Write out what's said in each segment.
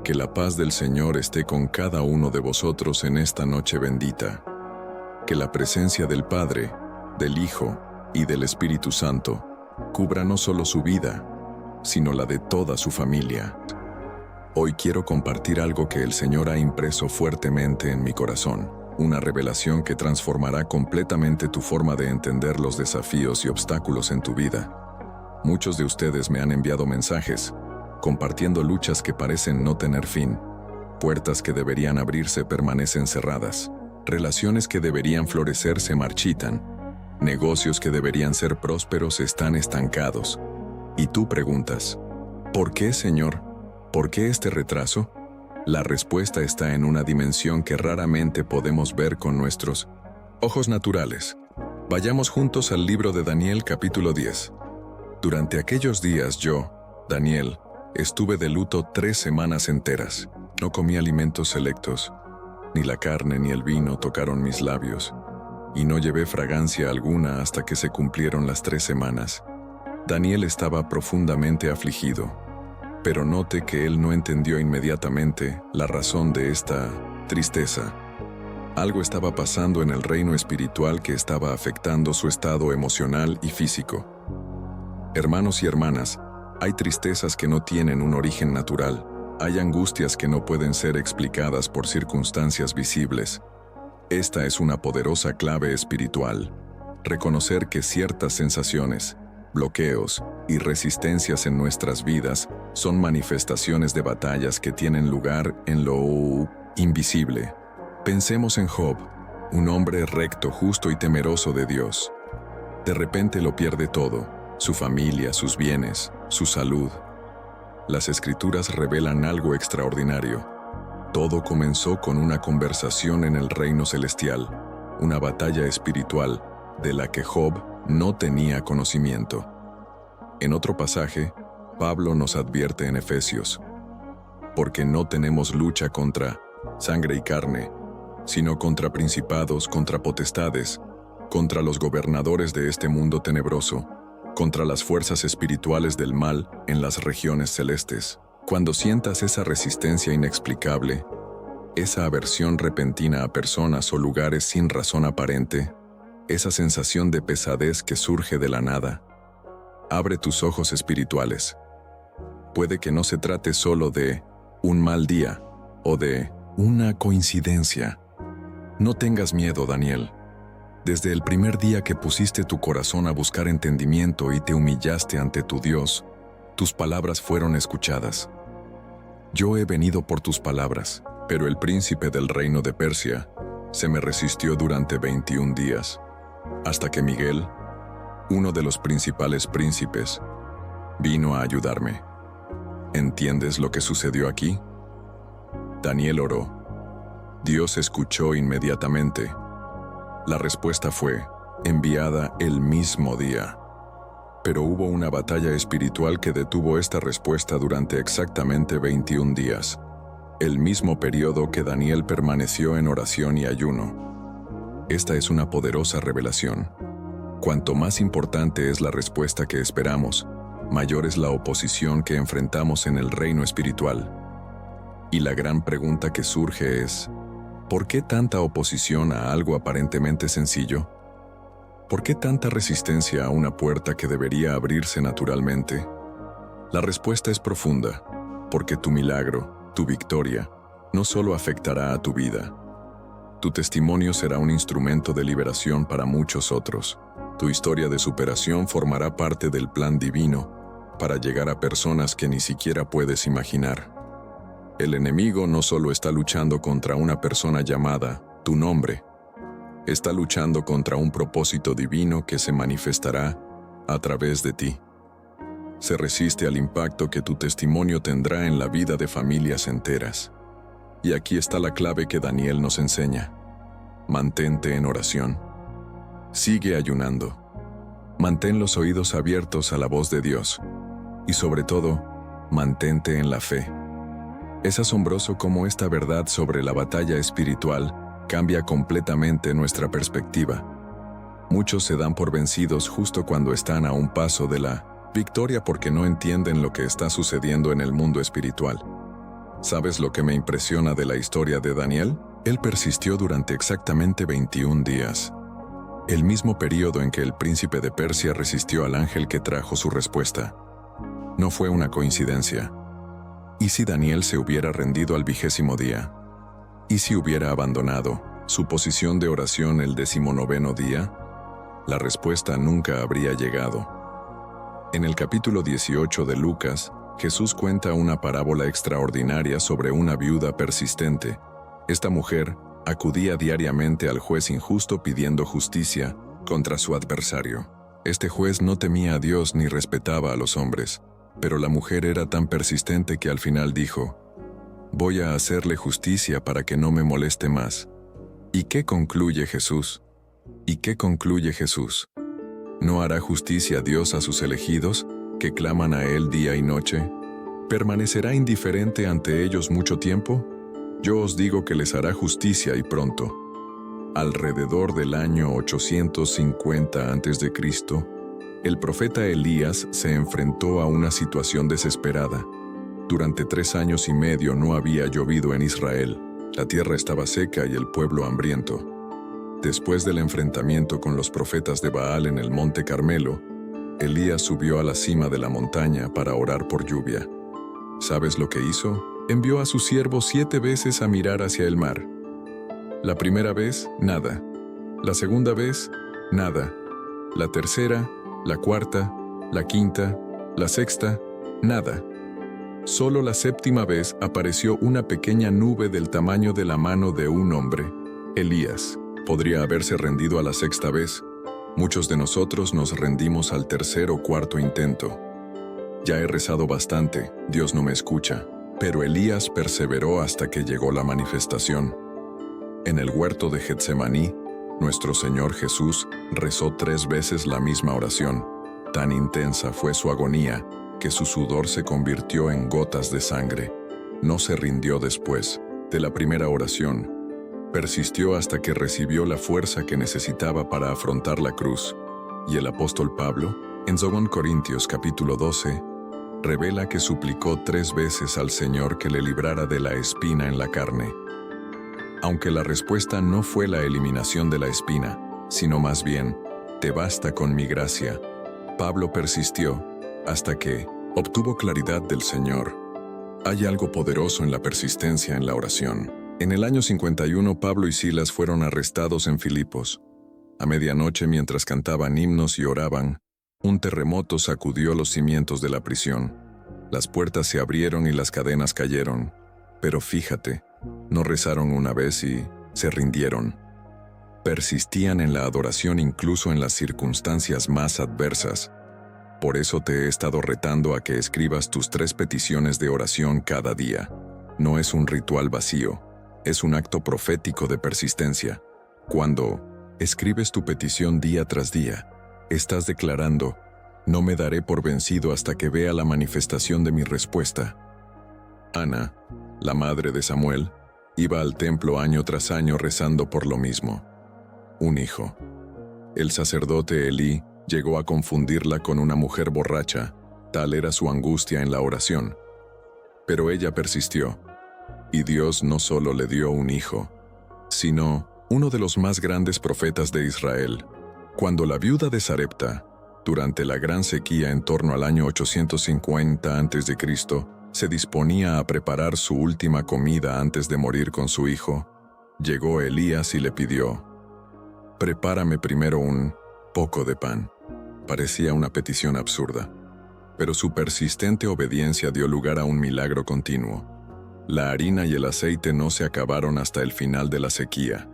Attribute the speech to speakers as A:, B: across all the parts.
A: Que la paz del Señor esté con cada uno de vosotros en esta noche bendita. Que la presencia del Padre, del Hijo y del Espíritu Santo cubra no solo su vida, sino la de toda su familia. Hoy quiero compartir algo que el Señor ha impreso fuertemente en mi corazón, una revelación que transformará completamente tu forma de entender los desafíos y obstáculos en tu vida. Muchos de ustedes me han enviado mensajes, compartiendo luchas que parecen no tener fin, puertas que deberían abrirse permanecen cerradas, relaciones que deberían florecer se marchitan, negocios que deberían ser prósperos están estancados. Y tú preguntas, ¿por qué, Señor? ¿Por qué este retraso? La respuesta está en una dimensión que raramente podemos ver con nuestros ojos naturales. Vayamos juntos al libro de Daniel capítulo 10. Durante aquellos días yo, Daniel, estuve de luto 3 semanas enteras. No comí alimentos selectos. Ni la carne ni el vino tocaron mis labios. Y no llevé fragancia alguna hasta que se cumplieron las 3 semanas. Daniel estaba profundamente afligido. Pero note que él no entendió inmediatamente la razón de esta tristeza. Algo estaba pasando en el reino espiritual que estaba afectando su estado emocional y físico. Hermanos y hermanas, hay tristezas que no tienen un origen natural. Hay angustias que no pueden ser explicadas por circunstancias visibles. Esta es una poderosa clave espiritual. Reconocer que ciertas sensaciones, bloqueos y resistencias en nuestras vidas son manifestaciones de batallas que tienen lugar en lo invisible. Pensemos en Job, un hombre recto, justo y temeroso de Dios. De repente lo pierde todo, su familia, sus bienes, su salud. Las Escrituras revelan algo extraordinario. Todo comenzó con una conversación en el reino celestial, una batalla espiritual de la que Job no tenía conocimiento. En otro pasaje, Pablo nos advierte en Efesios, porque no tenemos lucha contra sangre y carne, sino contra principados, contra potestades, contra los gobernadores de este mundo tenebroso, contra las fuerzas espirituales del mal en las regiones celestes. Cuando sientas esa resistencia inexplicable, esa aversión repentina a personas o lugares sin razón aparente, esa sensación de pesadez que surge de la nada, abre tus ojos espirituales. Puede que no se trate solo de un mal día o de una coincidencia. No tengas miedo, Daniel. Desde el primer día que pusiste tu corazón a buscar entendimiento y te humillaste ante tu Dios, tus palabras fueron escuchadas. Yo he venido por tus palabras, pero el príncipe del reino de Persia se me resistió durante 21 días, hasta que Miguel, uno de los principales príncipes, vino a ayudarme. ¿Entiendes lo que sucedió aquí? Daniel oró. Dios escuchó inmediatamente. La respuesta fue enviada el mismo día. Pero hubo una batalla espiritual que detuvo esta respuesta durante exactamente 21 días, el mismo periodo que Daniel permaneció en oración y ayuno. Esta es una poderosa revelación. Cuanto más importante es la respuesta que esperamos, mayor es la oposición que enfrentamos en el reino espiritual. Y la gran pregunta que surge es, ¿por qué tanta oposición a algo aparentemente sencillo? ¿Por qué tanta resistencia a una puerta que debería abrirse naturalmente? La respuesta es profunda, porque tu milagro, tu victoria, no solo afectará a tu vida. Tu testimonio será un instrumento de liberación para muchos otros. Tu historia de superación formará parte del plan divino para llegar a personas que ni siquiera puedes imaginar. El enemigo no solo está luchando contra una persona llamada tu nombre, está luchando contra un propósito divino que se manifestará a través de ti. Se resiste al impacto que tu testimonio tendrá en la vida de familias enteras. Y aquí está la clave que Daniel nos enseña. Mantente en oración. Sigue ayunando. Mantén los oídos abiertos a la voz de Dios. Y sobre todo, mantente en la fe. Es asombroso cómo esta verdad sobre la batalla espiritual cambia completamente nuestra perspectiva. Muchos se dan por vencidos justo cuando están a un paso de la victoria porque no entienden lo que está sucediendo en el mundo espiritual. ¿Sabes lo que me impresiona de la historia de Daniel? Él persistió durante exactamente 21 días. El mismo periodo en que el príncipe de Persia resistió al ángel que trajo su respuesta. No fue una coincidencia. ¿Y si Daniel se hubiera rendido al 20º día? ¿Y si hubiera abandonado su posición de oración el 19º día? La respuesta nunca habría llegado. En el capítulo 18 de Lucas, Jesús cuenta una parábola extraordinaria sobre una viuda persistente. Esta mujer acudía diariamente al juez injusto pidiendo justicia contra su adversario. Este juez no temía a Dios ni respetaba a los hombres, pero la mujer era tan persistente que al final dijo: «Voy a hacerle justicia para que no me moleste más». ¿Y qué concluye Jesús? ¿Y qué concluye Jesús? ¿No hará justicia Dios a sus elegidos, que claman a Él día y noche? ¿Permanecerá indiferente ante ellos mucho tiempo? Yo os digo que les hará justicia y pronto. Alrededor del año 850 a.C., el profeta Elías se enfrentó a una situación desesperada. Durante 3 años y medio no había llovido en Israel, la tierra estaba seca y el pueblo hambriento. Después del enfrentamiento con los profetas de Baal en el monte Carmelo, Elías subió a la cima de la montaña para orar por lluvia. ¿Sabes lo que hizo? Envió a su siervo 7 veces a mirar hacia el mar. La primera vez, nada. La segunda vez, nada. La tercera, la cuarta, la quinta, la sexta, nada. Solo la 7ª vez apareció una pequeña nube del tamaño de la mano de un hombre, Elías. Podría haberse rendido a la 6ª vez. Muchos de nosotros nos rendimos al 3er o 4º intento. Ya he rezado bastante, Dios no me escucha. Pero Elías perseveró hasta que llegó la manifestación. En el huerto de Getsemaní, nuestro Señor Jesús rezó 3 veces la misma oración. Tan intensa fue su agonía que su sudor se convirtió en gotas de sangre. No se rindió después de la primera oración. Persistió hasta que recibió la fuerza que necesitaba para afrontar la cruz. Y el apóstol Pablo, en 2 Corintios capítulo 12, revela que suplicó 3 veces al Señor que le librara de la espina en la carne. Aunque la respuesta no fue la eliminación de la espina, sino más bien, «Te basta con mi gracia», Pablo persistió hasta que obtuvo claridad del Señor. Hay algo poderoso en la persistencia en la oración. En el año 51, Pablo y Silas fueron arrestados en Filipos. A medianoche, mientras cantaban himnos y oraban, un terremoto sacudió los cimientos de la prisión. Las puertas se abrieron y las cadenas cayeron. Pero fíjate, no rezaron una vez y se rindieron. Persistían en la adoración incluso en las circunstancias más adversas. Por eso te he estado retando a que escribas tus 3 peticiones de oración cada día. No es un ritual vacío, es un acto profético de persistencia. Cuando escribes tu petición día tras día, estás declarando: «No me daré por vencido hasta que vea la manifestación de mi respuesta». Ana, la madre de Samuel, iba al templo año tras año rezando por lo mismo: un hijo. El sacerdote Elí llegó a confundirla con una mujer borracha, tal era su angustia en la oración. Pero ella persistió, y Dios no solo le dio un hijo, sino uno de los más grandes profetas de Israel. Cuando la viuda de Sarepta, durante la gran sequía en torno al año 850 a.C., se disponía a preparar su última comida antes de morir con su hijo, llegó Elías y le pidió: «Prepárame primero un poco de pan». Parecía una petición absurda, pero su persistente obediencia dio lugar a un milagro continuo. La harina y el aceite no se acabaron hasta el final de la sequía.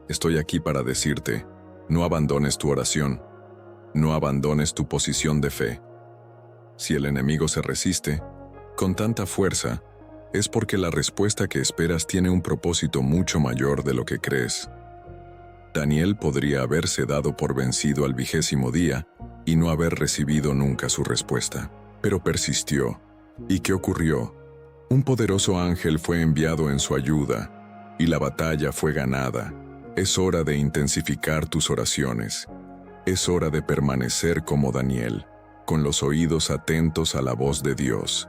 A: Estoy aquí para decirte: no abandones tu oración, no abandones tu posición de fe. Si el enemigo se resiste con tanta fuerza, es porque la respuesta que esperas tiene un propósito mucho mayor de lo que crees. Daniel podría haberse dado por vencido al 20º día y no haber recibido nunca su respuesta, pero persistió. ¿Y qué ocurrió? Un poderoso ángel fue enviado en su ayuda, y la batalla fue ganada. Es hora de intensificar tus oraciones. Es hora de permanecer como Daniel, con los oídos atentos a la voz de Dios.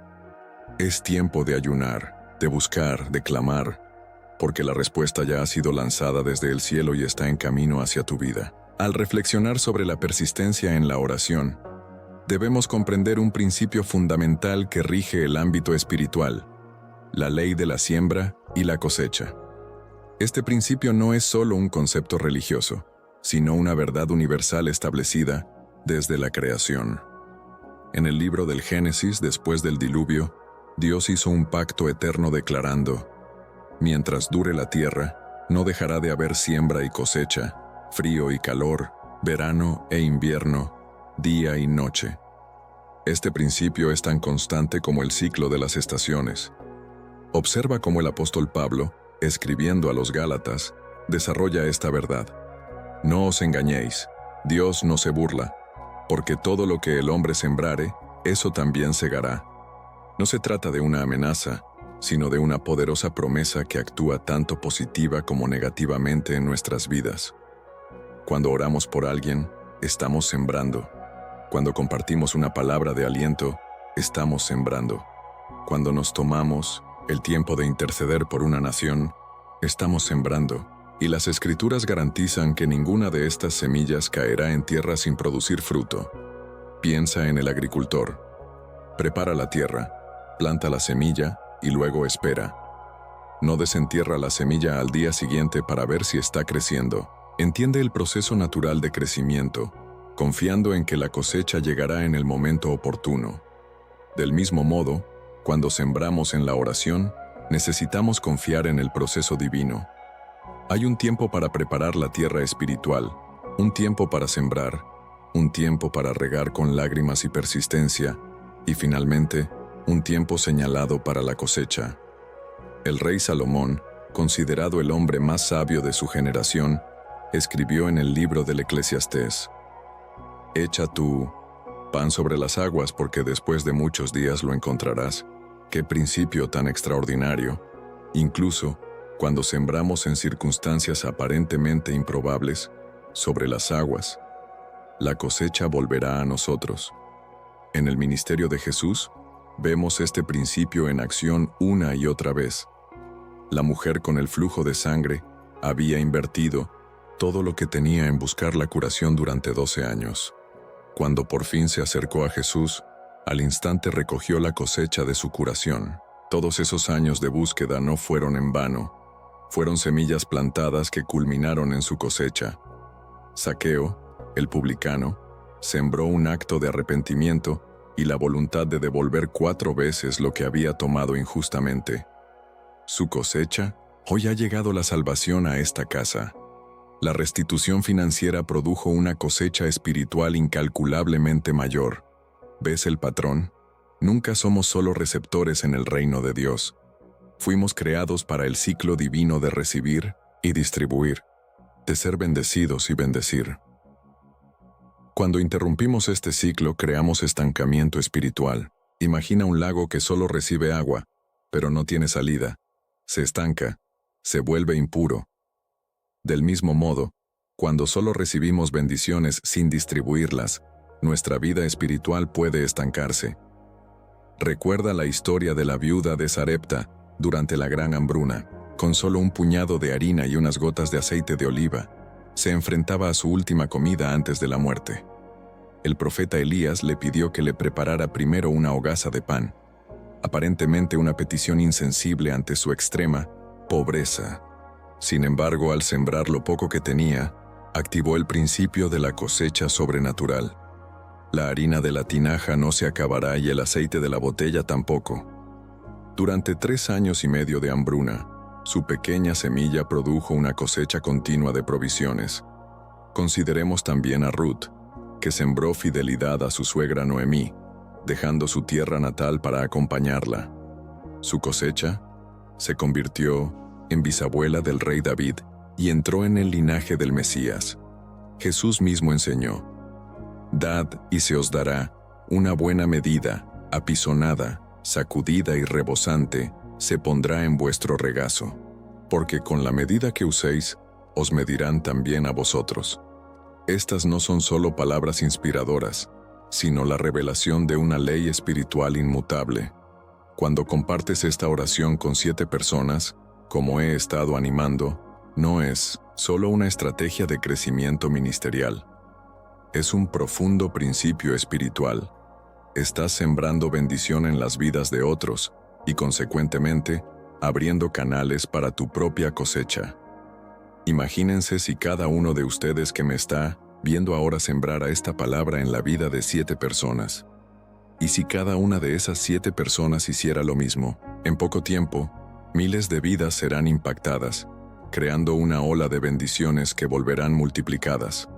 A: Es tiempo de ayunar, de buscar, de clamar, porque la respuesta ya ha sido lanzada desde el cielo y está en camino hacia tu vida. Al reflexionar sobre la persistencia en la oración, debemos comprender un principio fundamental que rige el ámbito espiritual: la ley de la siembra y la cosecha. Este principio no es solo un concepto religioso, sino una verdad universal establecida desde la creación. En el libro del Génesis, después del diluvio, Dios hizo un pacto eterno declarando: mientras dure la tierra, no dejará de haber siembra y cosecha, frío y calor, verano e invierno, día y noche. Este principio es tan constante como el ciclo de las estaciones. Observa cómo el apóstol Pablo, escribiendo a los Gálatas, desarrolla esta verdad. No os engañéis, Dios no se burla, porque todo lo que el hombre sembrare, eso también segará. No se trata de una amenaza, sino de una poderosa promesa que actúa tanto positiva como negativamente en nuestras vidas. Cuando oramos por alguien, estamos sembrando. Cuando compartimos una palabra de aliento, estamos sembrando. Cuando nos tomamos el tiempo de interceder por una nación, estamos sembrando. Y las Escrituras garantizan que ninguna de estas semillas caerá en tierra sin producir fruto. Piensa en el agricultor. Prepara la tierra, planta la semilla y luego espera. No desentierra la semilla al día siguiente para ver si está creciendo. Entiende el proceso natural de crecimiento, confiando en que la cosecha llegará en el momento oportuno. Del mismo modo, cuando sembramos en la oración, necesitamos confiar en el proceso divino. Hay un tiempo para preparar la tierra espiritual, un tiempo para sembrar, un tiempo para regar con lágrimas y persistencia, y finalmente, un tiempo señalado para la cosecha. El rey Salomón, considerado el hombre más sabio de su generación, escribió en el libro del Eclesiastés: «Echa tu pan sobre las aguas, porque después de muchos días lo encontrarás». ¡Qué principio tan extraordinario! Incluso, cuando sembramos en circunstancias aparentemente improbables, sobre las aguas, la cosecha volverá a nosotros. En el ministerio de Jesús, vemos este principio en acción una y otra vez. La mujer con el flujo de sangre había invertido todo lo que tenía en buscar la curación durante 12 años. Cuando por fin se acercó a Jesús, al instante recogió la cosecha de su curación. Todos esos años de búsqueda no fueron en vano. Fueron semillas plantadas que culminaron en su cosecha. Zaqueo, el publicano, sembró un acto de arrepentimiento y la voluntad de devolver 4 veces lo que había tomado injustamente. Su cosecha, hoy ha llegado la salvación a esta casa. La restitución financiera produjo una cosecha espiritual incalculablemente mayor. ¿Ves el patrón? Nunca somos solo receptores en el reino de Dios. Fuimos creados para el ciclo divino de recibir y distribuir, de ser bendecidos y bendecir. Cuando interrumpimos este ciclo, creamos estancamiento espiritual. Imagina un lago que solo recibe agua, pero no tiene salida. Se estanca, se vuelve impuro. Del mismo modo, cuando solo recibimos bendiciones sin distribuirlas, nuestra vida espiritual puede estancarse. Recuerda la historia de la viuda de Sarepta durante la gran hambruna. Con solo un puñado de harina y unas gotas de aceite de oliva, se enfrentaba a su última comida antes de la muerte. El profeta Elías le pidió que le preparara primero una hogaza de pan, aparentemente una petición insensible ante su extrema pobreza. Sin embargo, al sembrar lo poco que tenía, activó el principio de la cosecha sobrenatural. La harina de la tinaja no se acabará y el aceite de la botella tampoco. Durante 3 años y medio de hambruna, su pequeña semilla produjo una cosecha continua de provisiones. Consideremos también a Ruth, que sembró fidelidad a su suegra Noemí, dejando su tierra natal para acompañarla. Su cosecha se convirtió en bisabuela del rey David y entró en el linaje del Mesías. Jesús mismo enseñó: «Dad y se os dará, una buena medida, apisonada, sacudida y rebosante, se pondrá en vuestro regazo, porque con la medida que uséis, os medirán también a vosotros». Estas no son solo palabras inspiradoras, sino la revelación de una ley espiritual inmutable. Cuando compartes esta oración con 7 personas, como he estado animando, no es solo una estrategia de crecimiento ministerial. Es un profundo principio espiritual. Estás sembrando bendición en las vidas de otros y, consecuentemente, abriendo canales para tu propia cosecha. Imagínense si cada uno de ustedes que me está viendo ahora sembrara esta palabra en la vida de 7 personas. Y si cada una de esas 7 personas hiciera lo mismo, en poco tiempo, miles de vidas serán impactadas, creando una ola de bendiciones que volverán multiplicadas.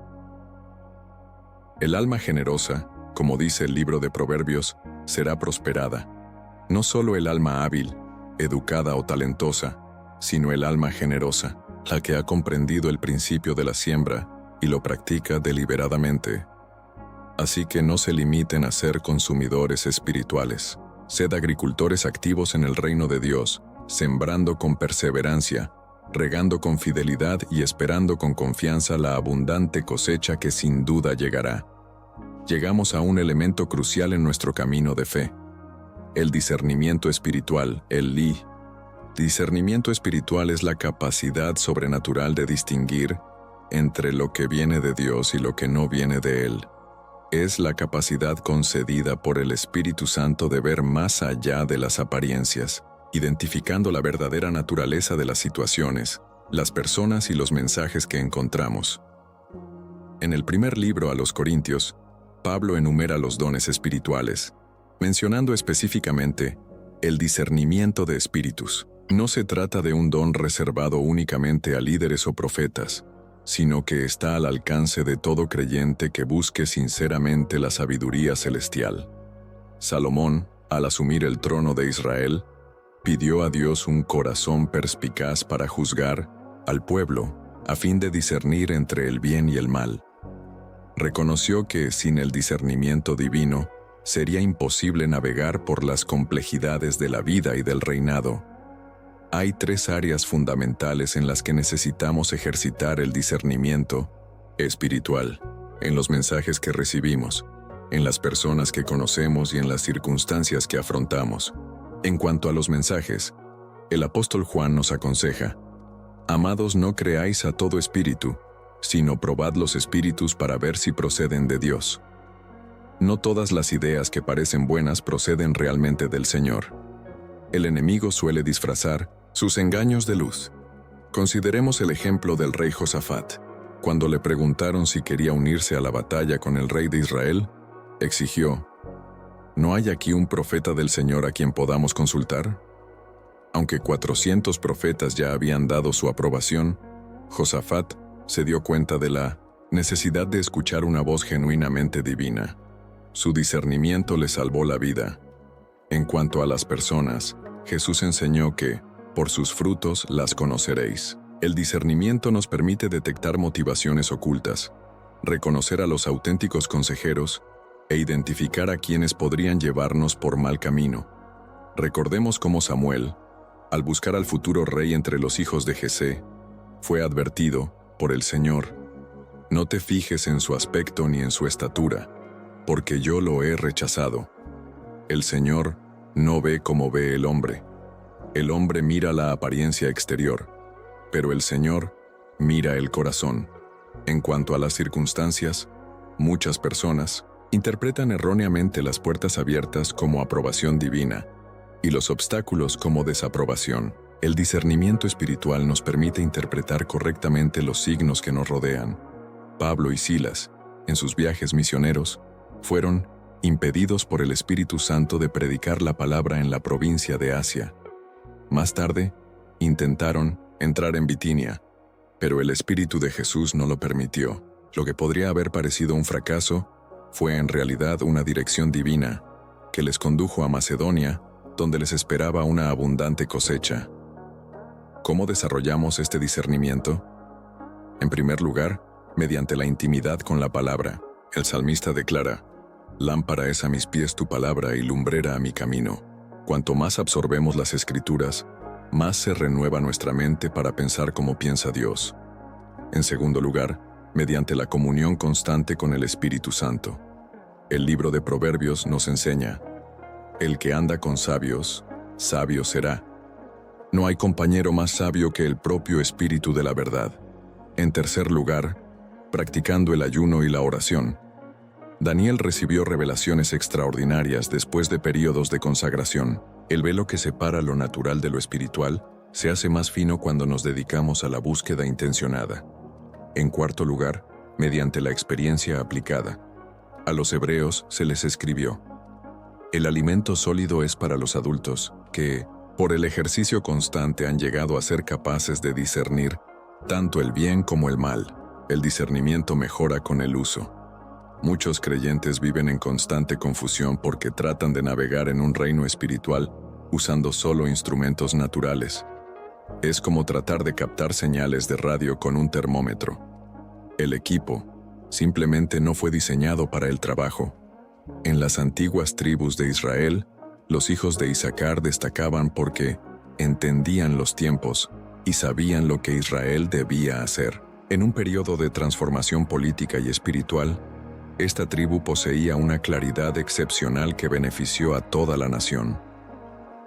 A: El alma generosa, como dice el libro de Proverbios, será prosperada. No solo el alma hábil, educada o talentosa, sino el alma generosa, la que ha comprendido el principio de la siembra y lo practica deliberadamente. Así que no se limiten a ser consumidores espirituales. Sed agricultores activos en el reino de Dios, sembrando con perseverancia, regando con fidelidad y esperando con confianza la abundante cosecha que sin duda llegará. Llegamos a un elemento crucial en nuestro camino de fe: el discernimiento espiritual, el Li. Discernimiento espiritual es la capacidad sobrenatural de distinguir entre lo que viene de Dios y lo que no viene de Él. Es la capacidad concedida por el Espíritu Santo de ver más allá de las apariencias, identificando la verdadera naturaleza de las situaciones, las personas y los mensajes que encontramos. En el primer libro a los Corintios, Pablo enumera los dones espirituales, mencionando específicamente el discernimiento de espíritus. No se trata de un don reservado únicamente a líderes o profetas, sino que está al alcance de todo creyente que busque sinceramente la sabiduría celestial. Salomón, al asumir el trono de Israel, pidió a Dios un corazón perspicaz para juzgar al pueblo, a fin de discernir entre el bien y el mal. Reconoció que, sin el discernimiento divino, sería imposible navegar por las complejidades de la vida y del reinado. Hay 3 áreas fundamentales en las que necesitamos ejercitar el discernimiento espiritual: en los mensajes que recibimos, en las personas que conocemos y en las circunstancias que afrontamos. En cuanto a los mensajes, el apóstol Juan nos aconseja: Amados, no creáis a todo espíritu, sino probad los espíritus para ver si proceden de Dios. No todas las ideas que parecen buenas proceden realmente del Señor. El enemigo suele disfrazar sus engaños de luz. Consideremos el ejemplo del rey Josafat. Cuando le preguntaron si quería unirse a la batalla con el rey de Israel, exigió: ¿No hay aquí un profeta del Señor a quien podamos consultar? Aunque 400 profetas ya habían dado su aprobación, Josafat se dio cuenta de la necesidad de escuchar una voz genuinamente divina. Su discernimiento le salvó la vida. En cuanto a las personas, Jesús enseñó que, por sus frutos las conoceréis. El discernimiento nos permite detectar motivaciones ocultas, reconocer a los auténticos consejeros e identificar a quienes podrían llevarnos por mal camino. Recordemos cómo Samuel, al buscar al futuro rey entre los hijos de Jesé, fue advertido por el Señor: No te fijes en su aspecto ni en su estatura, porque yo lo he rechazado. El Señor no ve como ve el hombre. El hombre mira la apariencia exterior, pero el Señor mira el corazón. En cuanto a las circunstancias, muchas personas interpretan erróneamente las puertas abiertas como aprobación divina y los obstáculos como desaprobación. El discernimiento espiritual nos permite interpretar correctamente los signos que nos rodean. Pablo y Silas, en sus viajes misioneros, fueron impedidos por el Espíritu Santo de predicar la palabra en la provincia de Asia. Más tarde, intentaron entrar en Bitinia, pero el Espíritu de Jesús no lo permitió. Lo que podría haber parecido un fracaso fue en realidad una dirección divina que les condujo a Macedonia, donde les esperaba una abundante cosecha. ¿Cómo desarrollamos este discernimiento? En primer lugar, mediante la intimidad con la palabra. El salmista declara: Lámpara es a mis pies tu palabra y lumbrera a mi camino. Cuanto más absorbemos las Escrituras, más se renueva nuestra mente para pensar como piensa Dios. En segundo lugar, mediante la comunión constante con el Espíritu Santo. El libro de Proverbios nos enseña: El que anda con sabios, sabio será. No hay compañero más sabio que el propio Espíritu de la verdad. En tercer lugar, practicando el ayuno y la oración. Daniel recibió revelaciones extraordinarias después de períodos de consagración. El velo que separa lo natural de lo espiritual se hace más fino cuando nos dedicamos a la búsqueda intencionada. En cuarto lugar, mediante la experiencia aplicada. A los hebreos se les escribió: el alimento sólido es para los adultos, que, por el ejercicio constante, han llegado a ser capaces de discernir tanto el bien como el mal. El discernimiento mejora con el uso. Muchos creyentes viven en constante confusión porque tratan de navegar en un reino espiritual usando solo instrumentos naturales. Es como tratar de captar señales de radio con un termómetro. El equipo simplemente no fue diseñado para el trabajo. En las antiguas tribus de Israel, los hijos de Isaacar destacaban porque entendían los tiempos y sabían lo que Israel debía hacer. En un periodo de transformación política y espiritual, esta tribu poseía una claridad excepcional que benefició a toda la nación.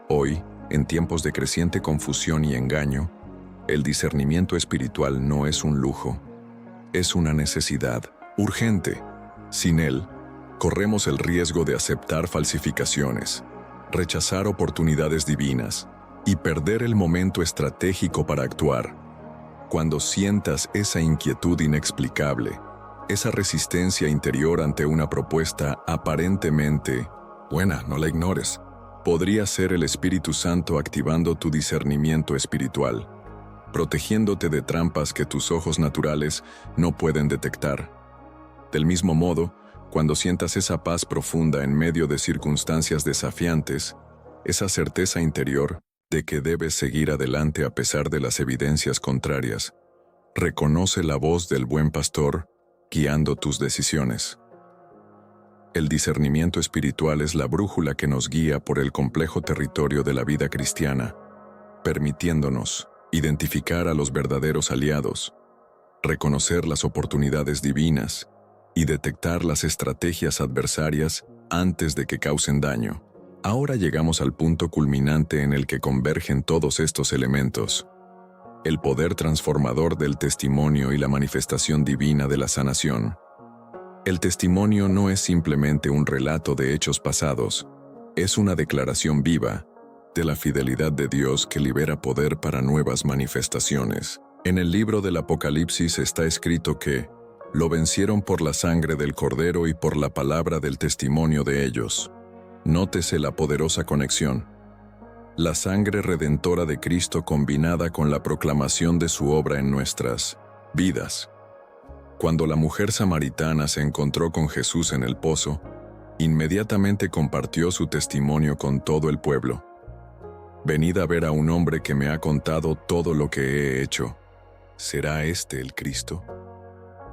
A: Hoy, en tiempos de creciente confusión y engaño, el discernimiento espiritual no es un lujo, es una necesidad urgente. Sin él, corremos el riesgo de aceptar falsificaciones, rechazar oportunidades divinas y perder el momento estratégico para actuar. Cuando sientas esa inquietud inexplicable, esa resistencia interior ante una propuesta aparentemente buena, no la ignores. Podría ser el Espíritu Santo activando tu discernimiento espiritual, protegiéndote de trampas que tus ojos naturales no pueden detectar. Del mismo modo, cuando sientas esa paz profunda en medio de circunstancias desafiantes, esa certeza interior de que debes seguir adelante a pesar de las evidencias contrarias, reconoce la voz del buen pastor guiando tus decisiones. El discernimiento espiritual es la brújula que nos guía por el complejo territorio de la vida cristiana, permitiéndonos identificar a los verdaderos aliados, reconocer las oportunidades divinas y detectar las estrategias adversarias antes de que causen daño. Ahora llegamos al punto culminante en el que convergen todos estos elementos: el poder transformador del testimonio y la manifestación divina de la sanación. El testimonio no es simplemente un relato de hechos pasados, es una declaración viva de la fidelidad de Dios que libera poder para nuevas manifestaciones. En el libro del Apocalipsis está escrito que lo vencieron por la sangre del Cordero y por la palabra del testimonio de ellos. Nótese la poderosa conexión. La sangre redentora de Cristo combinada con la proclamación de su obra en nuestras vidas. Cuando la mujer samaritana se encontró con Jesús en el pozo, inmediatamente compartió su testimonio con todo el pueblo. Venid a ver a un hombre que me ha contado todo lo que he hecho. ¿Será este el Cristo?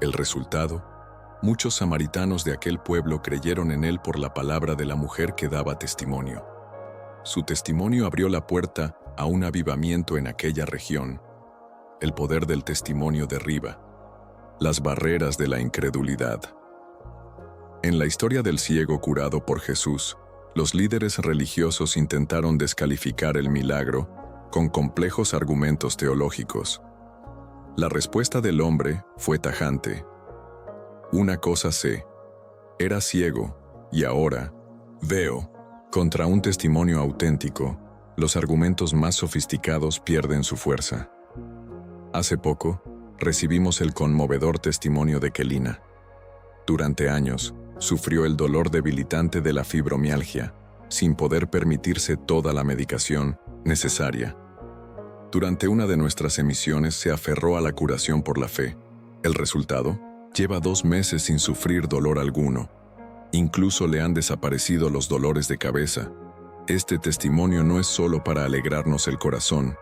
A: El resultado: muchos samaritanos de aquel pueblo creyeron en él por la palabra de la mujer que daba testimonio. Su testimonio abrió la puerta a un avivamiento en aquella región. El poder del testimonio derriba las barreras de la incredulidad. En la historia del ciego curado por Jesús, los líderes religiosos intentaron descalificar el milagro con complejos argumentos teológicos. La respuesta del hombre fue tajante: una cosa sé, era ciego y ahora veo. Contra un testimonio auténtico, los argumentos más sofisticados pierden su fuerza. Hace poco, recibimos el conmovedor testimonio de Kelina. Durante años, sufrió el dolor debilitante de la fibromialgia, sin poder permitirse toda la medicación necesaria. Durante una de nuestras emisiones se aferró a la curación por la fe. El resultado: lleva 2 meses sin sufrir dolor alguno. Incluso le han desaparecido los dolores de cabeza. Este testimonio no es solo para alegrarnos el corazón,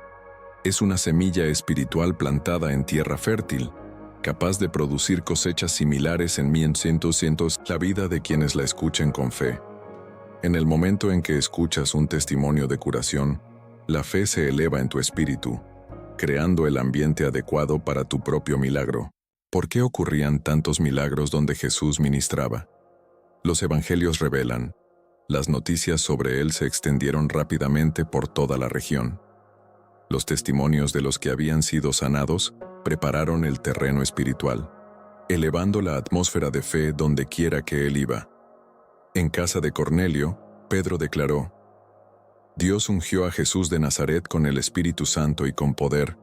A: es una semilla espiritual plantada en tierra fértil, capaz de producir cosechas similares en cientos la vida de quienes la escuchen con fe. En el momento en que escuchas un testimonio de curación, la fe se eleva en tu espíritu, creando el ambiente adecuado para tu propio milagro. ¿Por qué ocurrían tantos milagros donde Jesús ministraba? Los evangelios revelan: Las noticias sobre él se extendieron rápidamente por toda la región. Los testimonios de los que habían sido sanados prepararon el terreno espiritual, elevando la atmósfera de fe donde quiera que él iba. En casa de Cornelio, Pedro declaró: Dios ungió a Jesús de Nazaret con el Espíritu Santo y con poder,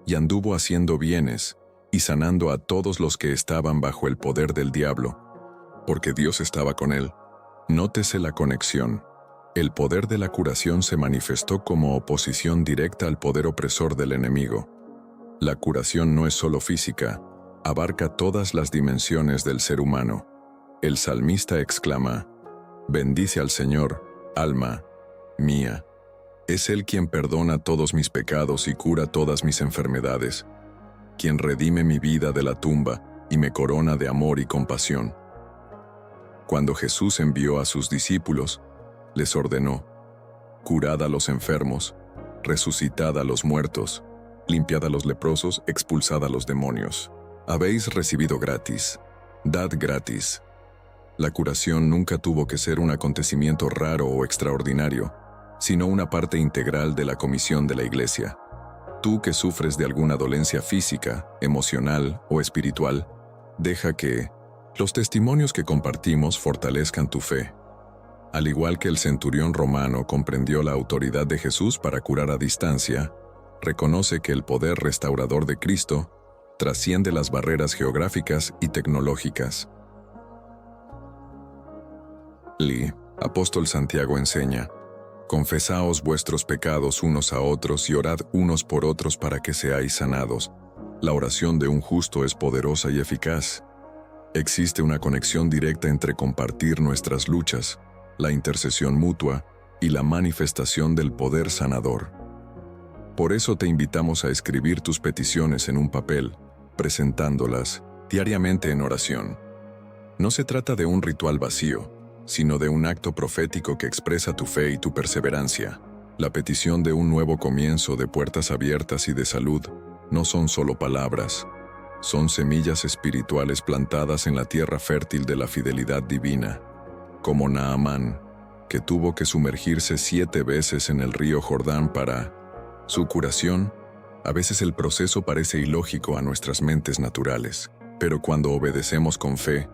A: y anduvo haciendo bienes y sanando a todos los que estaban bajo el poder del diablo, porque Dios estaba con él. Nótese la conexión. El poder de la curación se manifestó como oposición directa al poder opresor del enemigo. La curación no es solo física, abarca todas las dimensiones del ser humano. El salmista exclama: Bendice al Señor, alma mía. Es Él quien perdona todos mis pecados y cura todas mis enfermedades, quien redime mi vida de la tumba y me corona de amor y compasión. Cuando Jesús envió a sus discípulos, les ordenó: curad a los enfermos, resucitad a los muertos, limpiad a los leprosos, expulsad a los demonios. Habéis recibido gratis, dad gratis. La curación nunca tuvo que ser un acontecimiento raro o extraordinario, sino una parte integral de la comisión de la Iglesia. Tú que sufres de alguna dolencia física, emocional o espiritual, deja que los testimonios que compartimos fortalezcan tu fe. Al igual que el centurión romano comprendió la autoridad de Jesús para curar a distancia, reconoce que el poder restaurador de Cristo trasciende las barreras geográficas y tecnológicas. Apóstol Santiago enseña: confesaos vuestros pecados unos a otros y orad unos por otros para que seáis sanados. La oración de un justo es poderosa y eficaz. Existe una conexión directa entre compartir nuestras luchas, la intercesión mutua y la manifestación del poder sanador. Por eso te invitamos a escribir tus peticiones en un papel, presentándolas diariamente en oración. No se trata de un ritual vacío, sino de un acto profético que expresa tu fe y tu perseverancia. La petición de un nuevo comienzo, de puertas abiertas y de salud, no son solo palabras. Son semillas espirituales plantadas en la tierra fértil de la fidelidad divina, como Naamán, que tuvo que sumergirse 7 veces en el río Jordán para su curación. A veces el proceso parece ilógico a nuestras mentes naturales, pero cuando obedecemos con fe,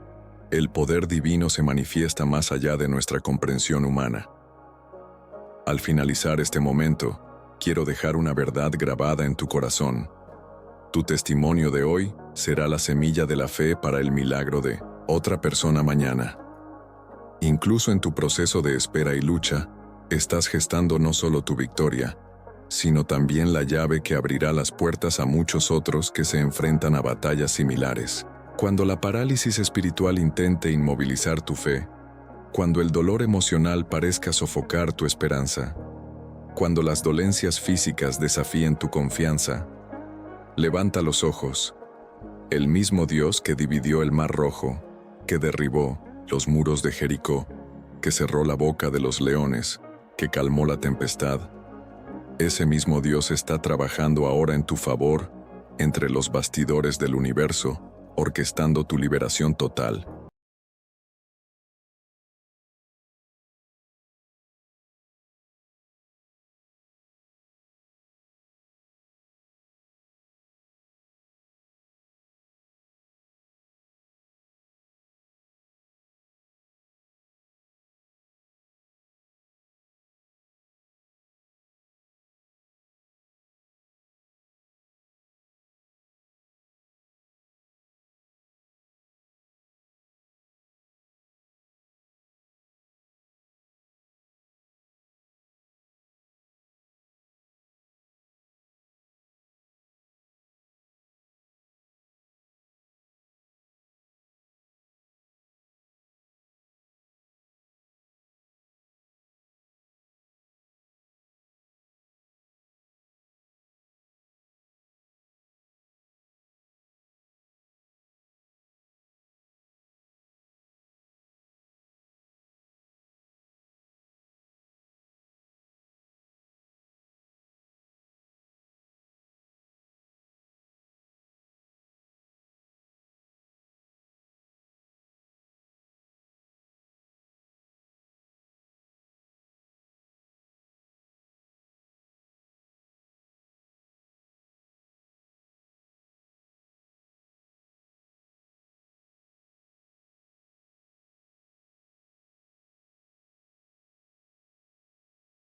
A: el poder divino se manifiesta más allá de nuestra comprensión humana. Al finalizar este momento, quiero dejar una verdad grabada en tu corazón. Tu testimonio de hoy será la semilla de la fe para el milagro de otra persona mañana. Incluso en tu proceso de espera y lucha, estás gestando no solo tu victoria, sino también la llave que abrirá las puertas a muchos otros que se enfrentan a batallas similares. Cuando la parálisis espiritual intente inmovilizar tu fe, cuando el dolor emocional parezca sofocar tu esperanza, cuando las dolencias físicas desafíen tu confianza, levanta los ojos. El mismo Dios que dividió el Mar Rojo, que derribó los muros de Jericó, que cerró la boca de los leones, que calmó la tempestad, ese mismo Dios está trabajando ahora en tu favor, entre los bastidores del universo, orquestando tu liberación total.